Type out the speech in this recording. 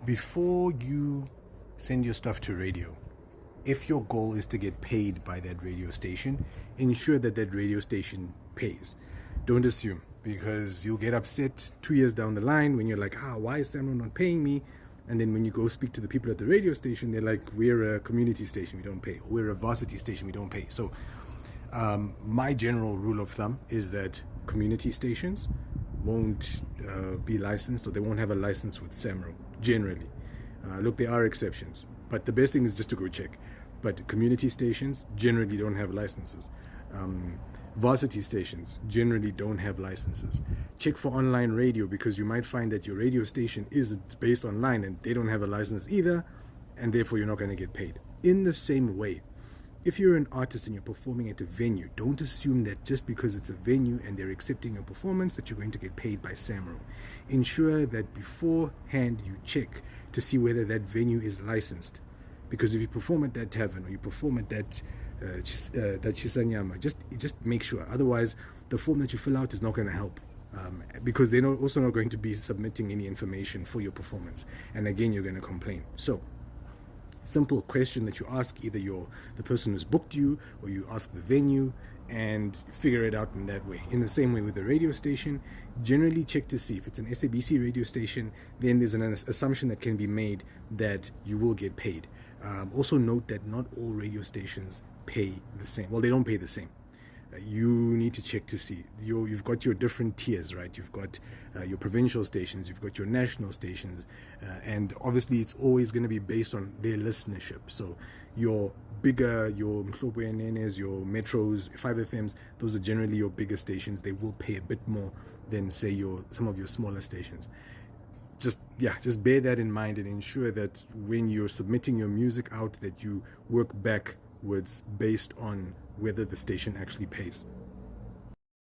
Before you send your stuff to radio, if your goal is to get paid by that radio station, ensure that that radio station pays. Don't assume, because you'll get upset 2 years down the line when you're like, why is Samro not paying me? And then when you go speak to the people at the radio station, they're like, we're a community station, we don't pay. We're a varsity station, we don't pay. So my general rule of thumb is that community stations won't be licensed, or they won't have a license with SAMRO, generally. Look, there are exceptions, but the best thing is just to go check. But community stations generally don't have licenses. Varsity stations generally don't have licenses. Check for online radio, because you might find that your radio station is based online and they don't have a license either, and therefore you're not going to get paid. In the same way, if you're an artist and you're performing at a venue, don't assume that just because it's a venue and they're accepting your performance that you're going to get paid by SAMRO. Ensure that beforehand you check to see whether that venue is licensed. Because if you perform at that tavern or you perform at that Chisanyama, just make sure. Otherwise, the form that you fill out is not going to help. Because they're also not going to be submitting any information for your performance. And again, you're going to complain. So, simple question that you ask either the person who's booked you, or you ask the venue, and figure it out in that way. In the same way with the radio station, generally check to see if it's an SABC radio station, then there's an assumption that can be made that you will get paid. Also note that not all radio stations pay the same. Well, they don't pay the same. You need to check to see. You've got your different tiers, right? You've got your provincial stations, you've got your national stations, and obviously it's always going to be based on their listenership. So your bigger, your Mhlobo Nenes, your Metros, 5FMs, those are generally your bigger stations. They will pay a bit more than, say, some of your smaller stations. Just bear that in mind and ensure that when you're submitting your music out that you work backwards based on whether the station actually pays.